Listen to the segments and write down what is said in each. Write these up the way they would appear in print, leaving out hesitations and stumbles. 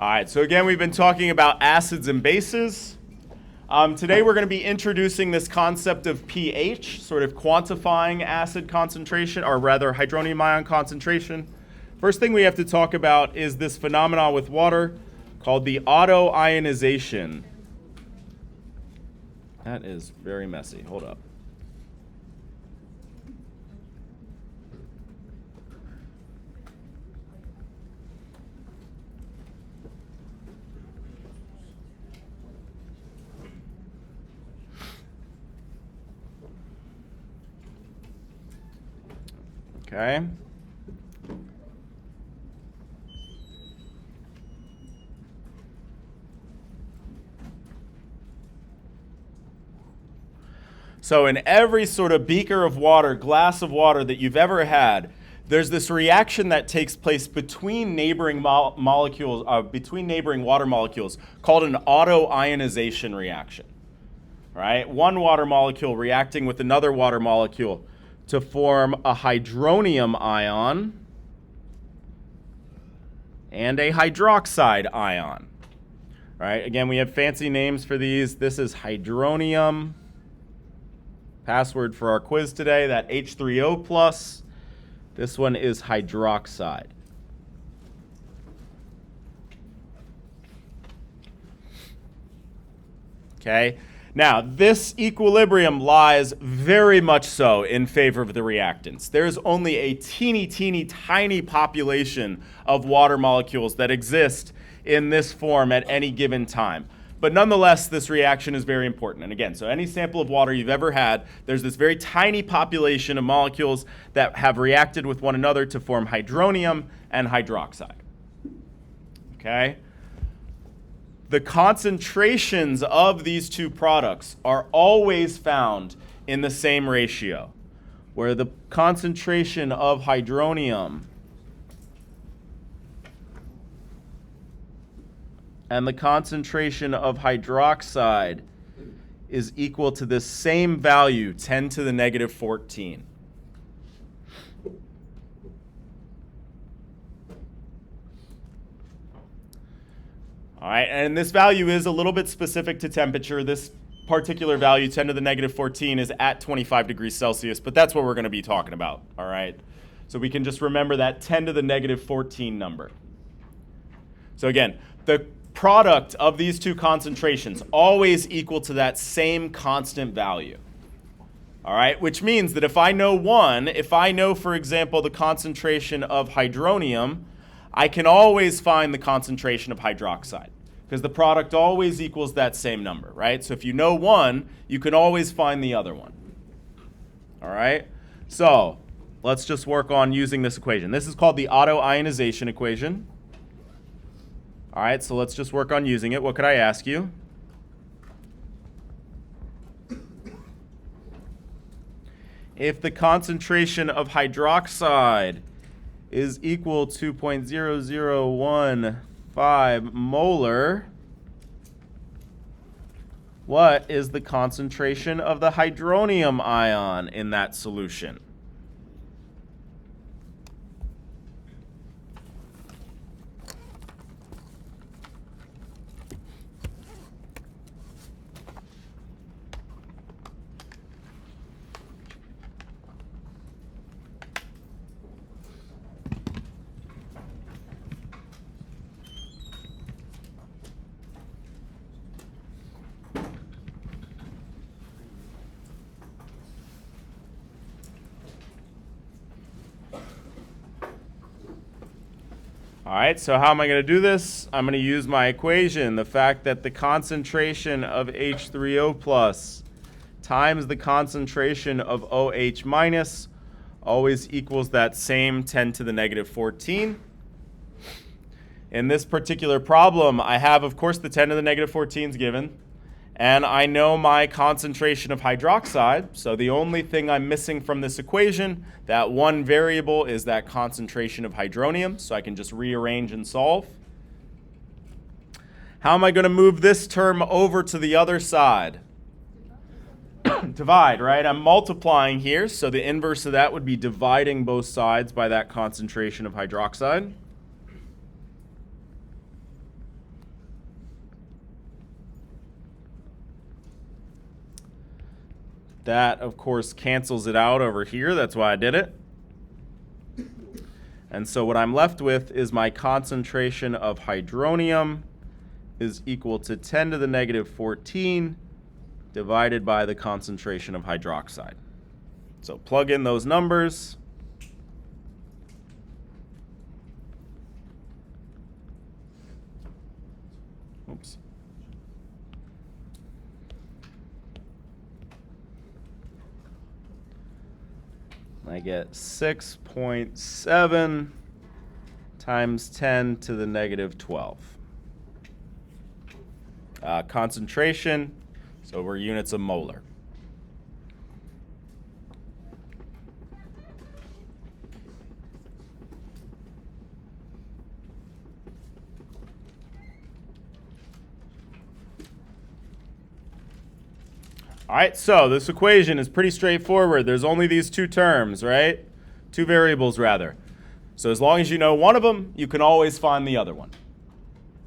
All right, so again, we've been talking about acids and bases. Today we're going to be introducing this concept of pH, sort of quantifying acid concentration, or rather hydronium ion concentration. First thing we have to talk about is this phenomenon with water called the autoionization. That is very messy. Hold up. Okay. So in every sort of beaker of water, glass of water that you've ever had, there's this reaction that takes place between neighboring molecules, between neighboring water molecules, called an autoionization reaction. Right? One water molecule reacting with another water molecule to form a hydronium ion and a hydroxide ion. Right? Again, we have fancy names for these. This is hydronium. Password for our quiz today, that H3O plus. This one is hydroxide. Okay. Now, this equilibrium lies very much so in favor of the reactants. There's only a teeny, tiny population of water molecules that exist in this form at any given time. But nonetheless, this reaction is very important. And again, so any sample of water you've ever had, there's this very tiny population of molecules that have reacted with one another to form hydronium and hydroxide. Okay? The concentrations of these two products are always found in the same ratio, where the concentration of hydronium and the concentration of hydroxide is equal to the same value, 10 to the negative 14. All right, and this value is a little bit specific to temperature. This particular value, 10 to the negative 14, is at 25 degrees Celsius, but that's what we're going to be talking about, all right? So we can just remember that 10 to the negative 14 number. So again, the product of these two concentrations always equal to that same constant value. All right, which means that if I know, for example, the concentration of hydronium, I can always find the concentration of hydroxide because the product always equals that same number, right? So if you know one, you can always find the other one. All right, so let's just work on using this equation. This is called the autoionization equation. All right, so let's just work on using it. What could I ask you? If the concentration of hydroxide is equal to 0.0015 molar, what is the concentration of the hydronium ion in that solution? All right, so how am I going to do this? I'm going to use my equation, the fact that the concentration of H3O plus times the concentration of OH minus always equals that same 10 to the negative 14. In this particular problem, I have, of course, the 10 to the negative 14 is given, and I know my concentration of hydroxide, so the only thing I'm missing from this equation, that one variable, is that concentration of hydronium, so I can just rearrange and solve. How am I going to move this term over to the other side? Divide, right? I'm multiplying here, so the inverse of that would be dividing both sides by that concentration of hydroxide. That, of course, cancels it out over here. That's why I did it. And so what I'm left with is my concentration of hydronium is equal to 10 to the negative 14 divided by the concentration of hydroxide. So plug in those numbers. Oops. I get 6.7 times 10 to the negative 12. Concentration, so we're units of molar. All right, so this equation is pretty straightforward. There's only these two terms, right? Two variables, rather. So as long as you know one of them, you can always find the other one,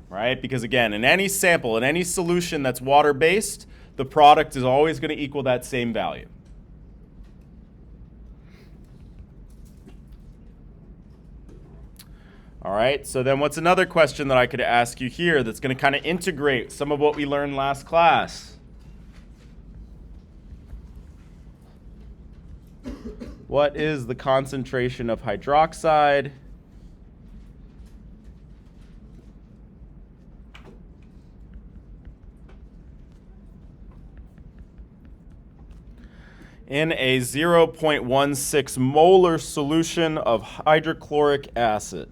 right? Because again, in any sample, in any solution that's water-based, the product is always going to equal that same value. All right, so then what's another question that I could ask you here that's going to kind of integrate some of what we learned last class? What is the concentration of hydroxide in a 0.16 molar solution of hydrochloric acid?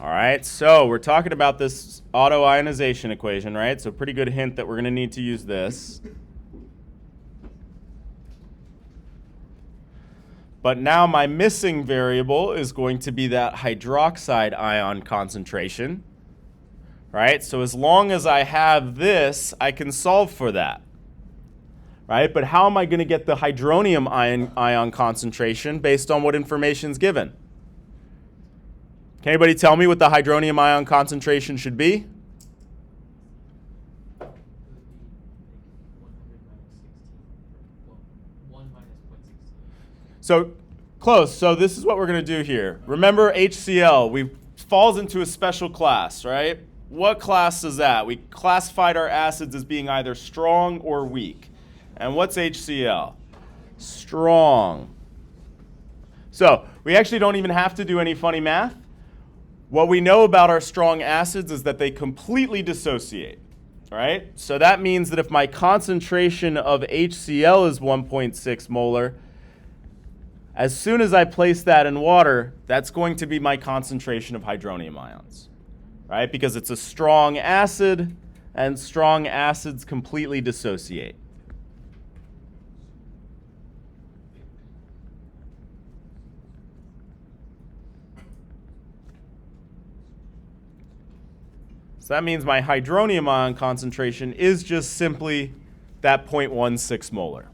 All right, so we're talking about this autoionization equation, right? So pretty good hint that we're going to need to use this. But now my missing variable is going to be that hydroxide ion concentration, right? So as long as I have this, I can solve for that, right? But how am I going to get the hydronium ion concentration based on what information is given? Can anybody tell me what the hydronium ion concentration should be? So close. So this is what we're going to do here. Remember HCl, falls into a special class, right? What class is that? We classified our acids as being either strong or weak. And what's HCl? Strong. So we actually don't even have to do any funny math. What we know about our strong acids is that they completely dissociate, right? So that means that if my concentration of HCl is 1.6 molar, as soon as I place that in water, that's going to be my concentration of hydronium ions, right? Because it's a strong acid, and strong acids completely dissociate. So that means my hydronium ion concentration is just simply that 0.16 molar.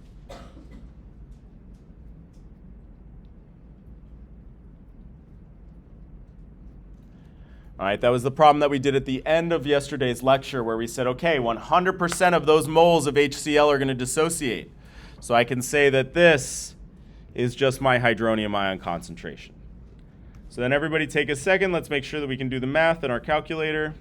All right, that was the problem that we did at the end of yesterday's lecture where we said, okay, 100% of those moles of HCl are going to dissociate. So I can say that this is just my hydronium ion concentration. So then everybody take a second. Let's make sure that we can do the math in our calculator.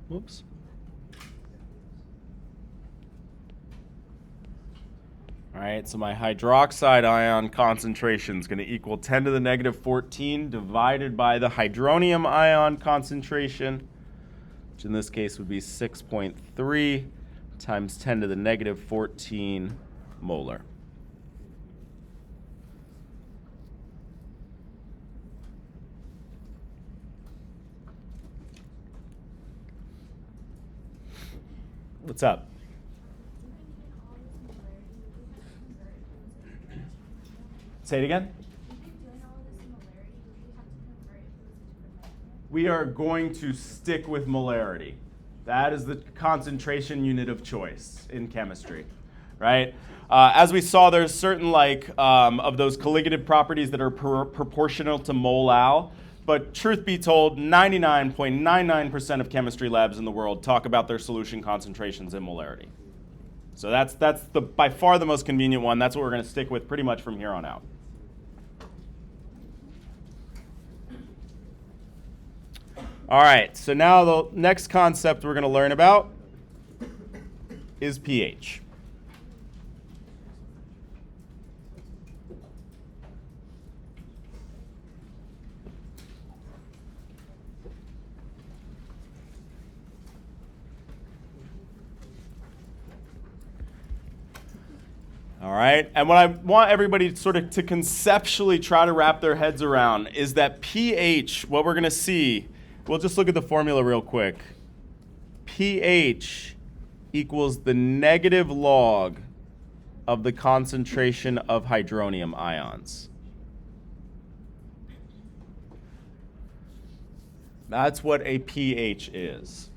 Whoops. All right, so my hydroxide ion concentration is going to equal 10 to the negative 14 divided by the hydronium ion concentration, which in this case would be 6.3 times 10 to the negative 14 molar. What's up? Say it again. We are going to stick with molarity. That is the concentration unit of choice in chemistry, right? As we saw, there's certain of those colligative properties that are proportional to mole-al. But truth be told, 99.99% of chemistry labs in the world talk about their solution concentrations in molarity. So that's by far the most convenient one. That's what we're going to stick with pretty much from here on out. All right, so now the next concept we're going to learn about is pH. All right, and what I want everybody sort of to conceptually try to wrap their heads around is that pH, what we're going to see, we'll just look at the formula real quick. pH equals the negative log of the concentration of hydronium ions. That's what a pH is.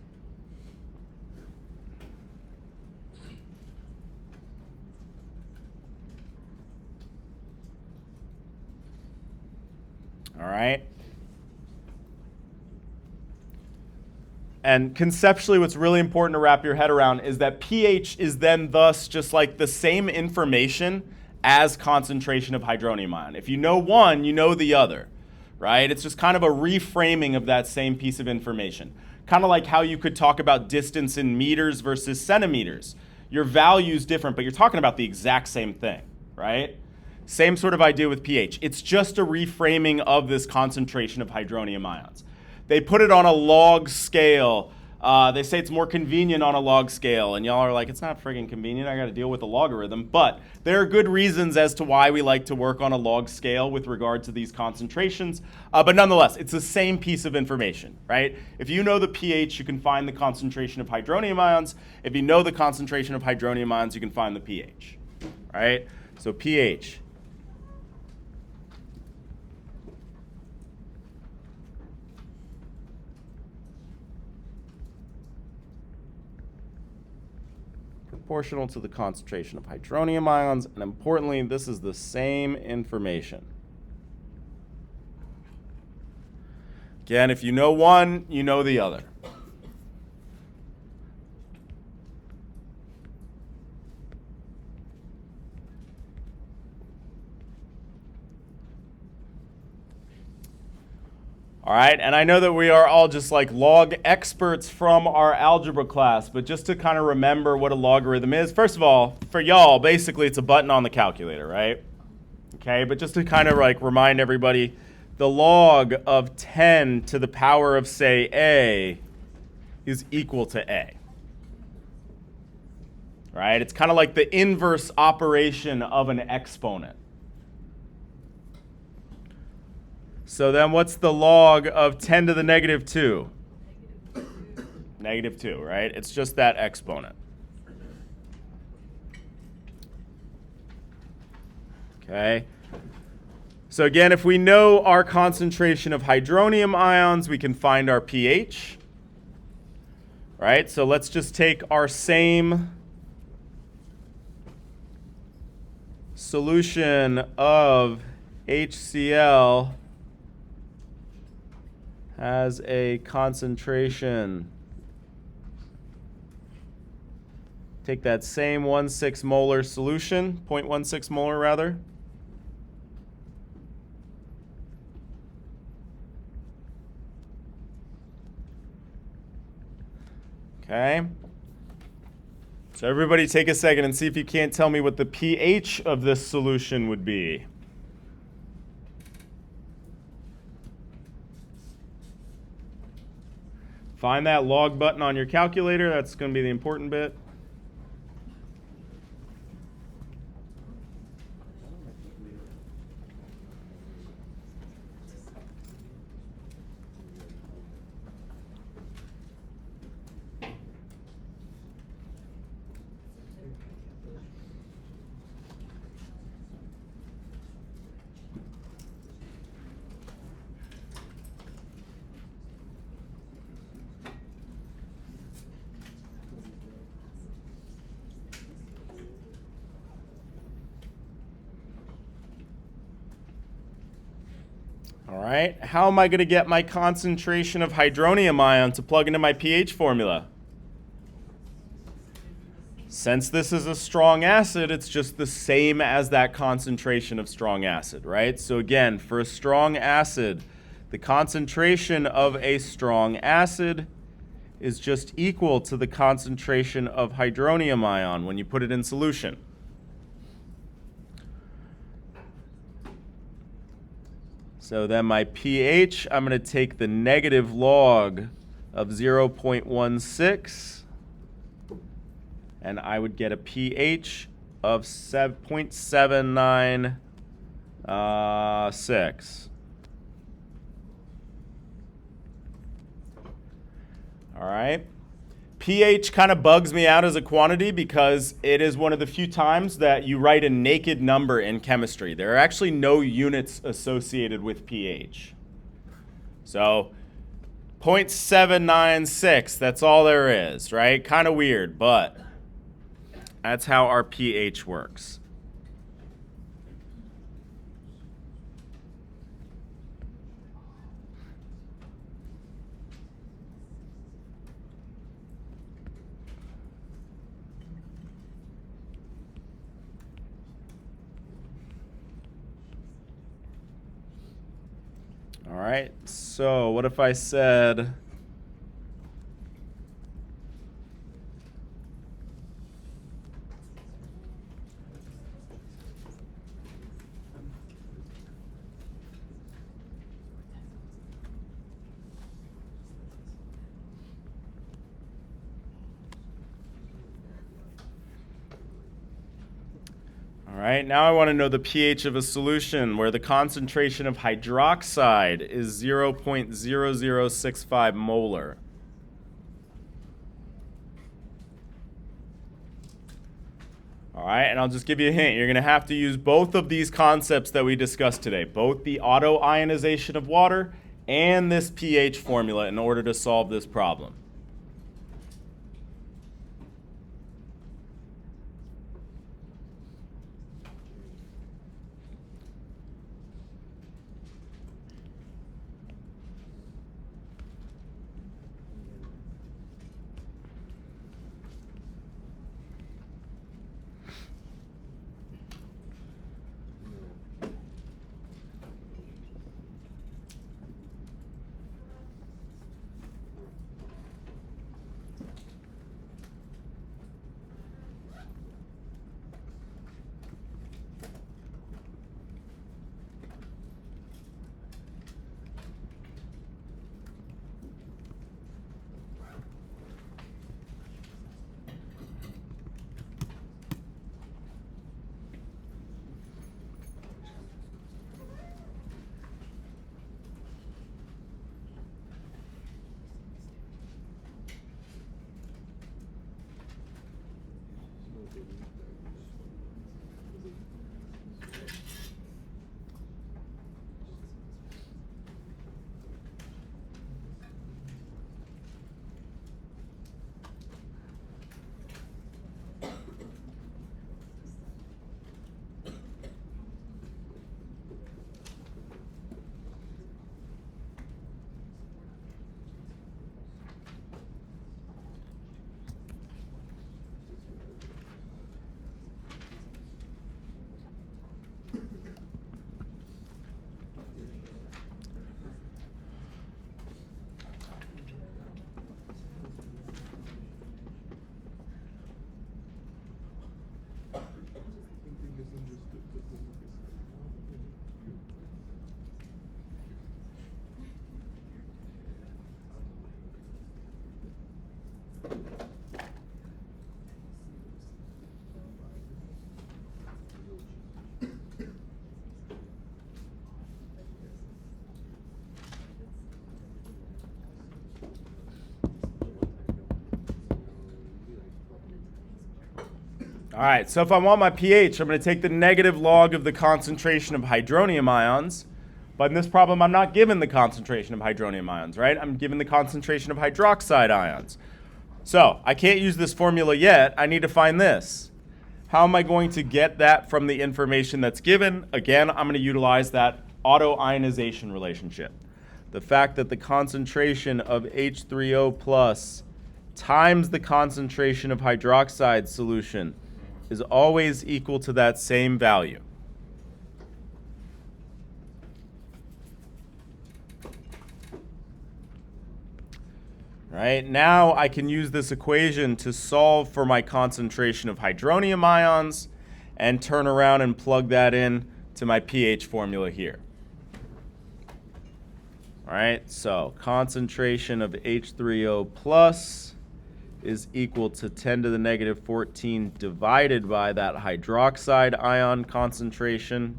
All right? And conceptually, what's really important to wrap your head around is that pH is then thus just like the same information as concentration of hydronium ion. If you know one, you know the other, right? It's just kind of a reframing of that same piece of information. Kind of like how you could talk about distance in meters versus centimeters. Your value's different, but you're talking about the exact same thing, right? Same sort of idea with pH. It's just a reframing of this concentration of hydronium ions. They put it on a log scale. They say it's more convenient on a log scale, and y'all are like, it's not friggin' convenient. I got to deal with a logarithm. But there are good reasons as to why we like to work on a log scale with regard to these concentrations. But nonetheless, it's the same piece of information, right? If you know the pH, you can find the concentration of hydronium ions. If you know the concentration of hydronium ions, you can find the pH, right? So pH. Proportional to the concentration of hydronium ions, and importantly, this is the same information. Again, if you know one, you know the other. All right, and I know that we are all just like log experts from our algebra class, but just to kind of remember what a logarithm is, first of all, for y'all, basically it's a button on the calculator, right? Okay, but just to kind of like remind everybody, the log of 10 to the power of, say, A is equal to A. Right? It's kind of like the inverse operation of an exponent. So then what's the log of 10 to the negative 2? Negative 2, right? It's just that exponent. Okay. So again, if we know our concentration of hydronium ions, we can find our pH. Right? So let's just take our same solution of HCl has a concentration. Take that same 1,6 molar solution, 0.16 molar rather. Okay. So everybody take a second and see if you can't tell me what the pH of this solution would be. Find that log button on your calculator. That's going to be the important bit. All right, how am I going to get my concentration of hydronium ion to plug into my pH formula? Since this is a strong acid, it's just the same as that concentration of strong acid, right? So again, for a strong acid, the concentration of a strong acid is just equal to the concentration of hydronium ion when you put it in solution. So then my pH, I'm going to take the negative log of 0.16, and I would get a pH of 0.796. All right. pH kind of bugs me out as a quantity because it is one of the few times that you write a naked number in chemistry. There are actually no units associated with pH. So 0.796, that's all there is, right? Kind of weird, but that's how our pH works. All right, so what if I said all right, now I want to know the pH of a solution where the concentration of hydroxide is 0.0065 molar. All right, and I'll just give you a hint. You're going to have to use both of these concepts that we discussed today, both the auto-ionization of water and this pH formula in order to solve this problem. All right, so if I want my pH, I'm going to take the negative log of the concentration of hydronium ions. But in this problem, I'm not given the concentration of hydronium ions, right? I'm given the concentration of hydroxide ions. So I can't use this formula yet. I need to find this. How am I going to get that from the information that's given? Again, I'm going to utilize that autoionization relationship. The fact that the concentration of H3O plus times the concentration of hydroxide solution is always equal to that same value. Right, now I can use this equation to solve for my concentration of hydronium ions and turn around and plug that in to my pH formula here. All right, so concentration of H3O plus is equal to 10 to the negative 14 divided by that hydroxide ion concentration.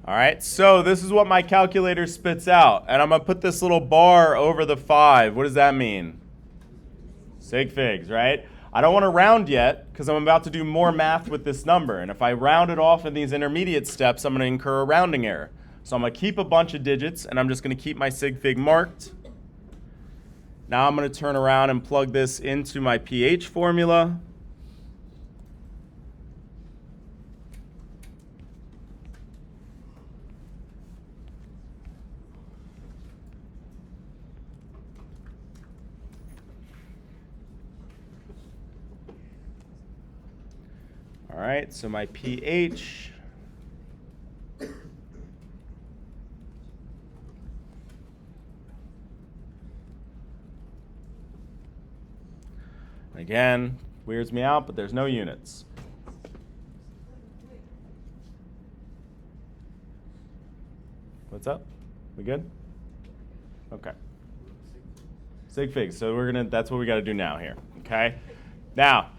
All right, so this is what my calculator spits out. And I'm going to put this little bar over the 5. What does that mean? Sig figs, right? I don't want to round yet because I'm about to do more math with this number. And if I round it off in these intermediate steps, I'm going to incur a rounding error. So I'm going to keep a bunch of digits, and I'm just going to keep my sig fig marked. Now I'm going to turn around and plug this into my pH formula. All right, so my pH again, weirds me out, but there's no units. What's up? We good? Okay. Sig figs. So that's what we got to do now here. Okay. Now,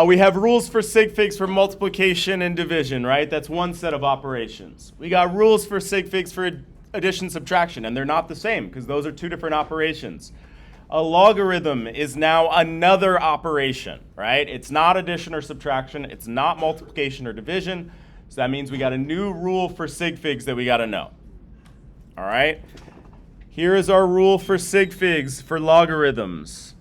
we have rules for sig figs for multiplication and division, right? That's one set of operations. We got rules for sig figs for addition, subtraction, and they're not the same because those are two different operations. A logarithm is now another operation, right? It's not addition or subtraction. It's not multiplication or division. So that means we got a new rule for sig figs that we got to know. All right? Here is our rule for sig figs for logarithms.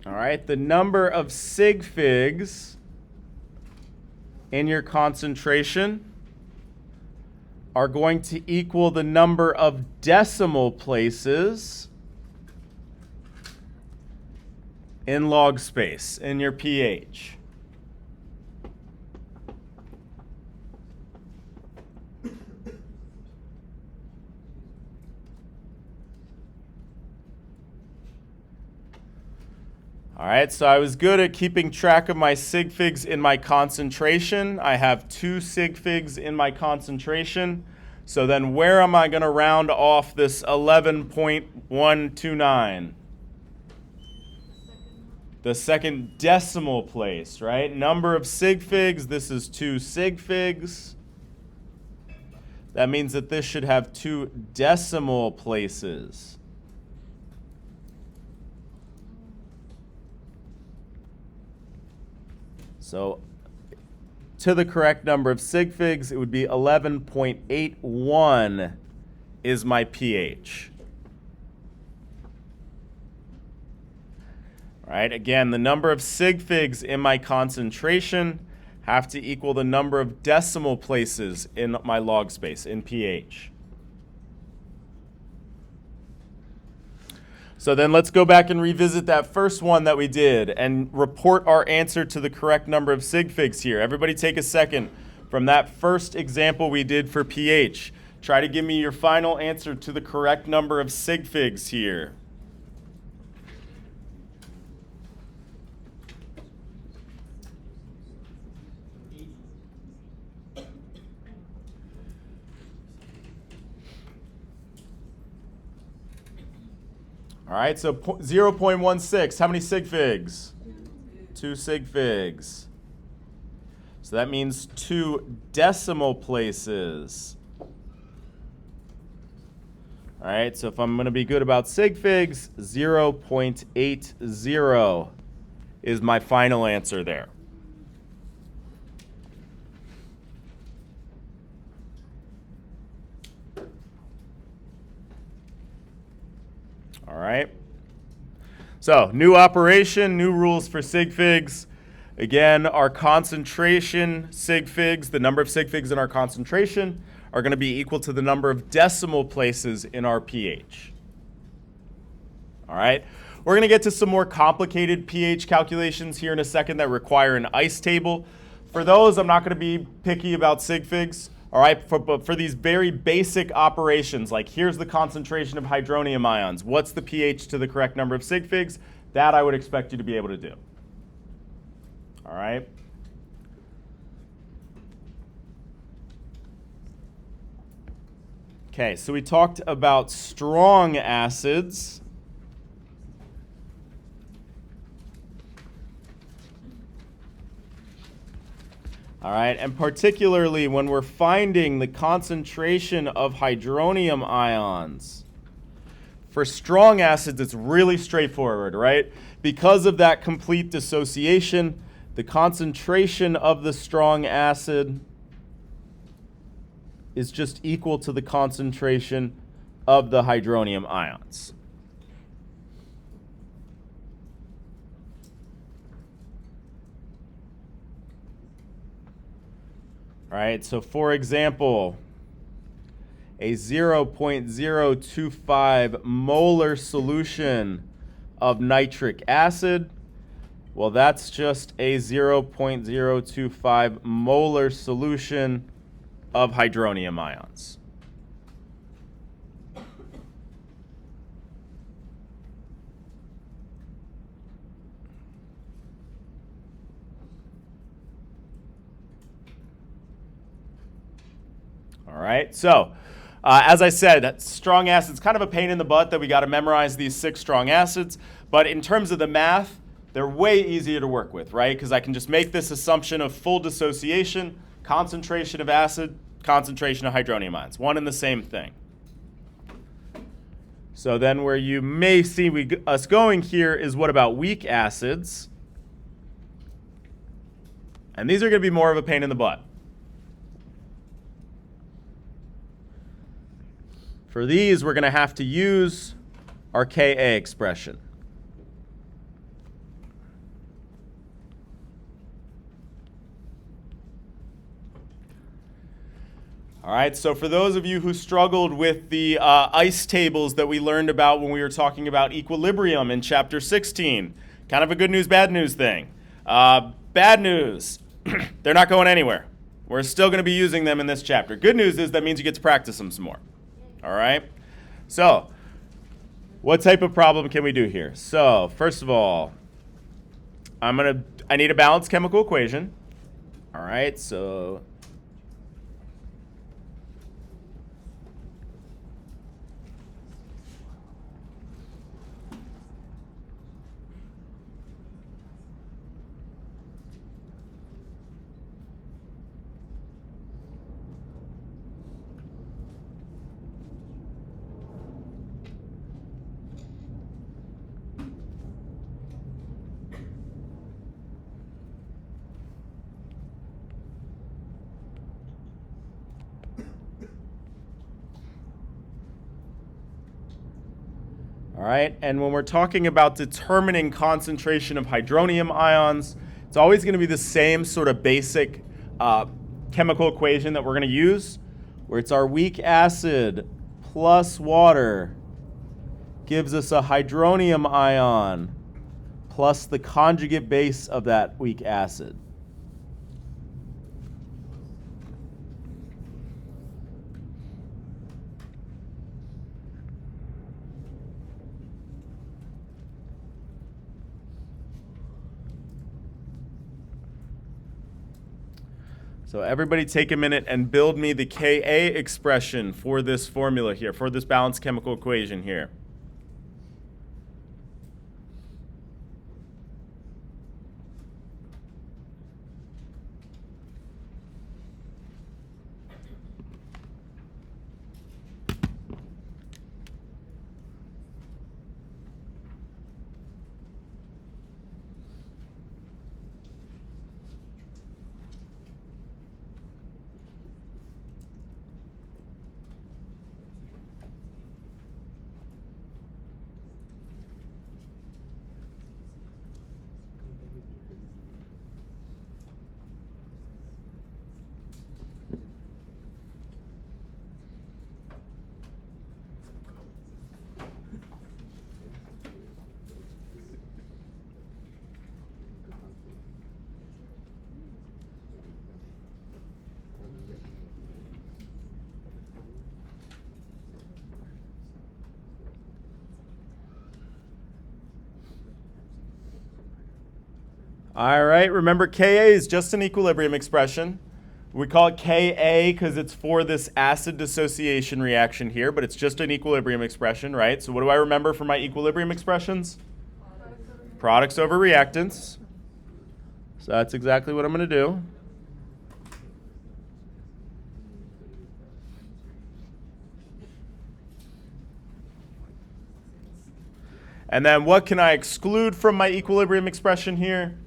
All right, the number of sig figs in your concentration are going to equal the number of decimal places in log space in your pH. All right, so I was good at keeping track of my sig figs in my concentration. I have 2 sig figs in my concentration. So then where am I going to round off this 11.129? The second decimal place, right? Number of sig figs, this is 2 sig figs. That means that this should have 2 decimal places. So to the correct number of sig figs, it would be 11.81 is my pH. All right, again, the number of sig figs in my concentration have to equal the number of decimal places in my log space, in pH. So then let's go back and revisit that first one that we did and report our answer to the correct number of sig figs here. Everybody take a second. from that first example we did for pH. Try to give me your final answer to the correct number of sig figs here. All right, so 0.16, how many sig figs? 2 sig figs. So that means 2 decimal places. All right, so if I'm going to be good about sig figs, 0.80 is my final answer there. All right. So new operation, new rules for sig figs. Again, our concentration sig figs, the number of sig figs in our concentration, are going to be equal to the number of decimal places in our pH. All right. We're going to get to some more complicated pH calculations here in a second that require an ice table. For those, I'm not going to be picky about sig figs. All right, but for these very basic operations, like here's the concentration of hydronium ions, what's the pH to the correct number of sig figs, that I would expect you to be able to do. All right. Okay, so we talked about strong acids. All right, and particularly when we're finding the concentration of hydronium ions. For strong acids, it's really straightforward, right? Because of that complete dissociation, the concentration of the strong acid is just equal to the concentration of the hydronium ions. All right, so for example, a 0.025 molar solution of nitric acid, well, that's just a 0.025 molar solution of hydronium ions. All right, so as I said, strong acids kind of a pain in the butt that we got to memorize these 6 strong acids. But in terms of the math, they're way easier to work with, right? Because I can just make this assumption of full dissociation, concentration of acid, concentration of hydronium ions, one and the same thing. So then where you may see us going here is what about weak acids? And these are going to be more of a pain in the butt. For these, we're going to have to use our Ka expression. All right, so for those of you who struggled with the ice tables that we learned about when we were talking about equilibrium in chapter 16, kind of a good news, bad news thing. Bad news, they're not going anywhere. We're still going to be using them in this chapter. Good news is that means you get to practice them some more. All right, so what type of problem can we do here? So first of all, I need a balanced chemical equation. All right, so all right, and when we're talking about determining concentration of hydronium ions, it's always going to be the same sort of basic chemical equation that we're going to use, where it's our weak acid plus water gives us a hydronium ion plus the conjugate base of that weak acid. So everybody take a minute and build me the Ka expression for this formula here, for this balanced chemical equation here. All right, remember Ka is just an equilibrium expression. We call it Ka because it's for this acid dissociation reaction here, but it's just an equilibrium expression, right? So what do I remember for my equilibrium expressions? Products over reactants. So that's exactly what I'm going to do. And then what can I exclude from my equilibrium expression here?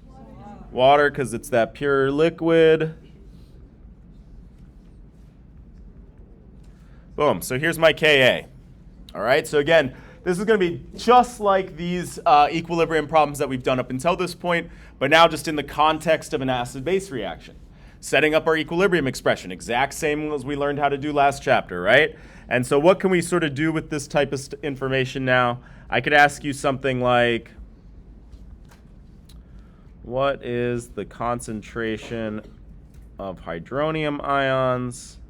Water, because it's that pure liquid. Boom. So here's my Ka. All right. So again, this is going to be just like these equilibrium problems that we've done up until this point, but now just in the context of an acid-base reaction. Setting up our equilibrium expression, exact same as we learned how to do last chapter, right? And so what can we sort of do with this type of information now? I could ask you something like, what is the concentration of hydronium ions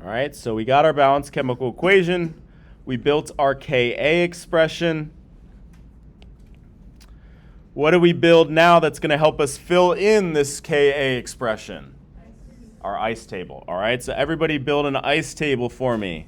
All right, so we got our balanced chemical equation. We built our Ka expression. What do we build now that's going to help us fill in this Ka expression? Our ice table. All right, so everybody build an ice table for me.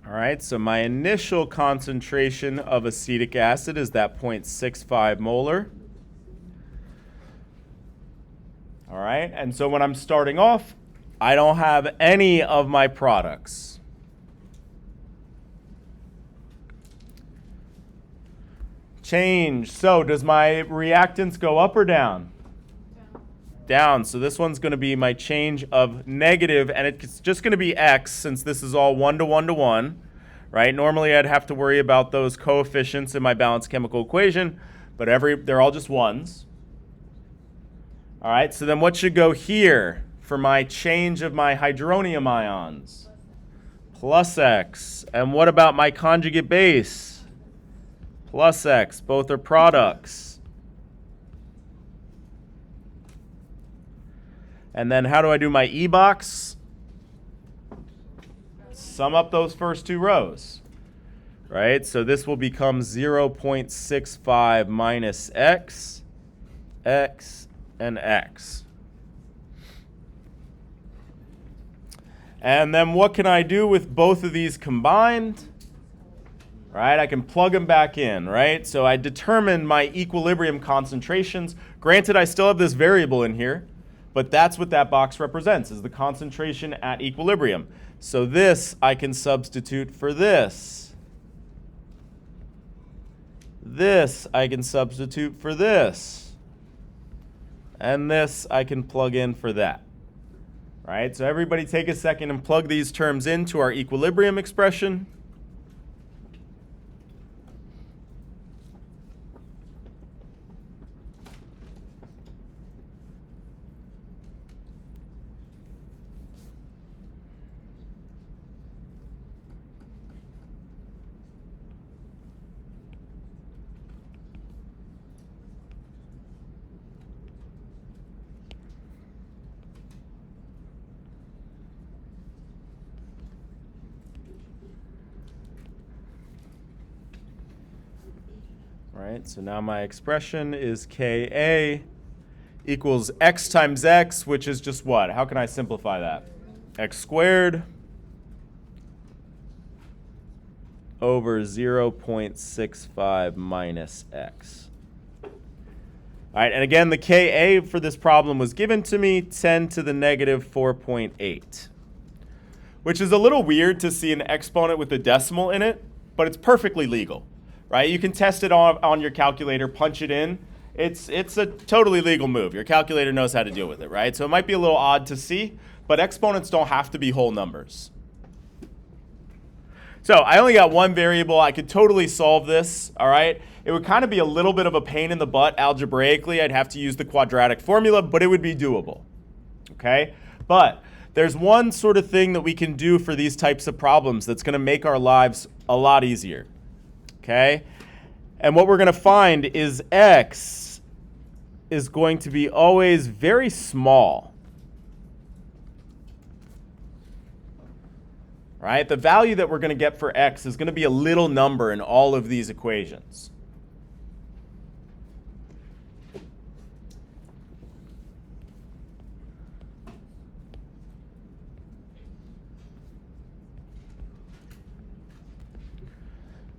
All right, so my initial concentration of acetic acid is that 0.65 molar. right? And so when I'm starting off, I don't have any of my products. Change. So does my reactants go up or down? Down. So this one's going to be my change of negative, and it's just going to be X since this is all 1 to 1 to 1, right? Normally I'd have to worry about those coefficients in my balanced chemical equation, but they're all just ones. All right, so then what should go here for my change of my hydronium ions? Plus X. And what about my conjugate base? Plus X. Both are products. And then how do I do my E box? Sum up those first two rows, right? So this will become 0.65 minus X, X, and X. And then what can I do with both of these combined? Right, I can plug them back in, right? So I determine my equilibrium concentrations. Granted, I still have this variable in here, but that's what that box represents, is the concentration at equilibrium. So this I can substitute for this. This I can substitute for this. And this I can plug in for that. Right? So everybody take a second and plug these terms into our equilibrium expression. Right, so now my expression is Ka equals x times x, which is just what? How can I simplify that? X squared over 0.65 minus x. All right, and again, the Ka for this problem was given to me 10 to the negative 4.8, which is a little weird to see an exponent with a decimal in it, but it's perfectly legal. Right? You can test it on your calculator, punch it in. It's a totally legal move. Your calculator knows how to deal with it, right? So it might be a little odd to see, but exponents don't have to be whole numbers. So I only got one variable. I could totally solve this, all right? It would kind of be a little bit of a pain in the butt algebraically. I'd have to use the quadratic formula, but it would be doable, okay? But there's one sort of thing that we can do for these types of problems that's going to make our lives a lot easier. Okay, and what we're going to find is x is going to be always very small. Right? The value that we're going to get for x is going to be a little number in all of these equations.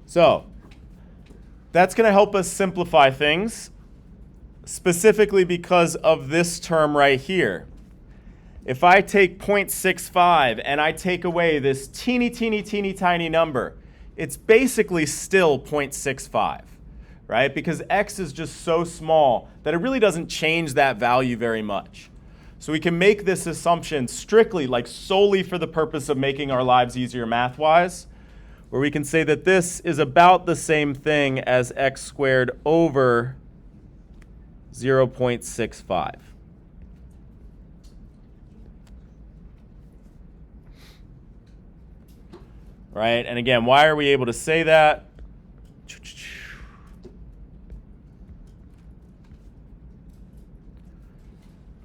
So that's going to help us simplify things, specifically because of this term right here. If I take 0.65 and I take away this teeny tiny number, it's basically still 0.65, right? Because x is just so small that it really doesn't change that value very much. So we can make this assumption strictly, like solely for the purpose of making our lives easier math-wise, where we can say that this is about the same thing as x squared over 0.65. Right? And again, why are we able to say that?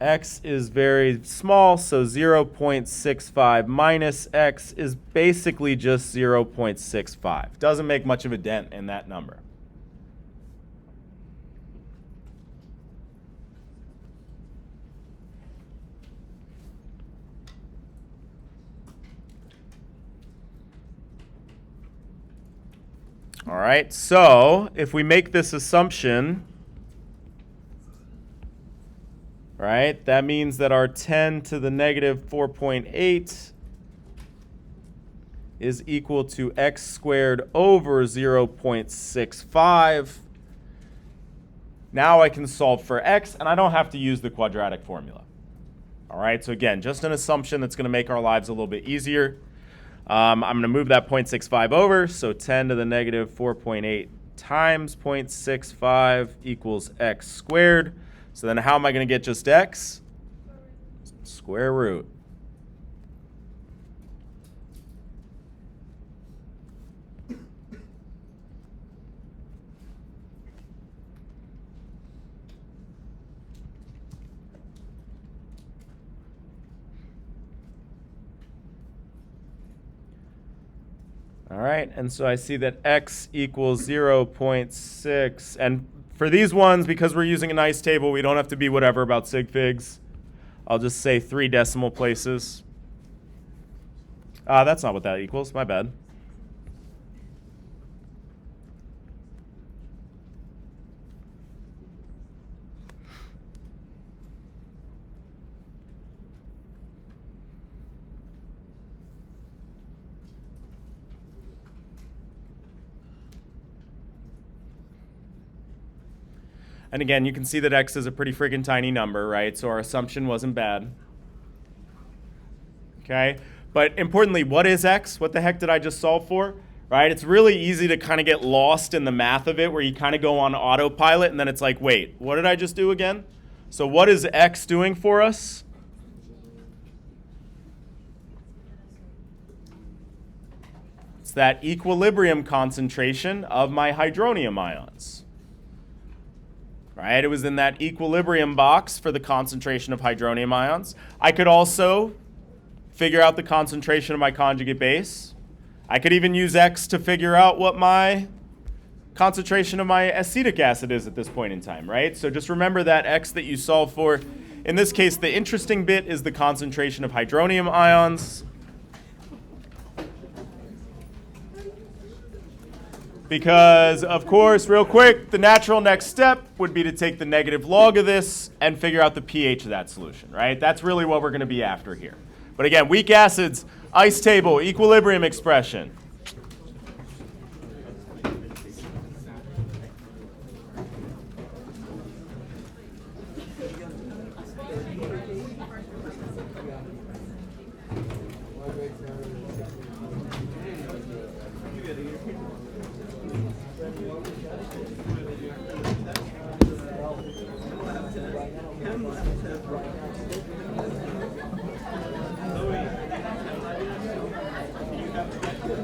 X is very small, so 0.65 minus x is basically just 0.65. Doesn't make much of a dent in that number. All right, so if we make this assumption, all right, that means that our 10 to the negative 4.8 is equal to x squared over 0.65. Now I can solve for x, and I don't have to use the quadratic formula. All right, so again, just an assumption that's going to make our lives a little bit easier. I'm going to move that 0.65 over, so 10 to the negative 4.8 times 0.65 equals x squared. So then how am I going to get just x? Square root. All right, and so I see that x equals 0.6. And for these ones, because we're using a nice table, we don't have to be whatever about sig figs. I'll just say 3 decimal places. That's not what that equals. My bad. And again, you can see that x is a pretty friggin' tiny number, right? So our assumption wasn't bad. Okay? But importantly, what is x? What the heck did I just solve for? Right? It's really easy to kind of get lost in the math of it where you kind of go on autopilot and then it's like, wait, what did I just do again? So what is x doing for us? It's that equilibrium concentration of my hydronium ions. Right? It was in that equilibrium box for the concentration of hydronium ions. I could also figure out the concentration of my conjugate base. I could even use x to figure out what my concentration of my acetic acid is at this point in time, right? So just remember that x that you solve for. In this case, the interesting bit is the concentration of hydronium ions. Because, of course, real quick, the natural next step would be to take the negative log of this and figure out the pH of that solution, right? That's really what we're going to be after here. But again, weak acids, ice table, equilibrium expression.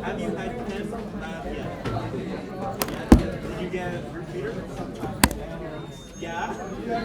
Have you had Chem yet? Did you get a repeater? Yeah?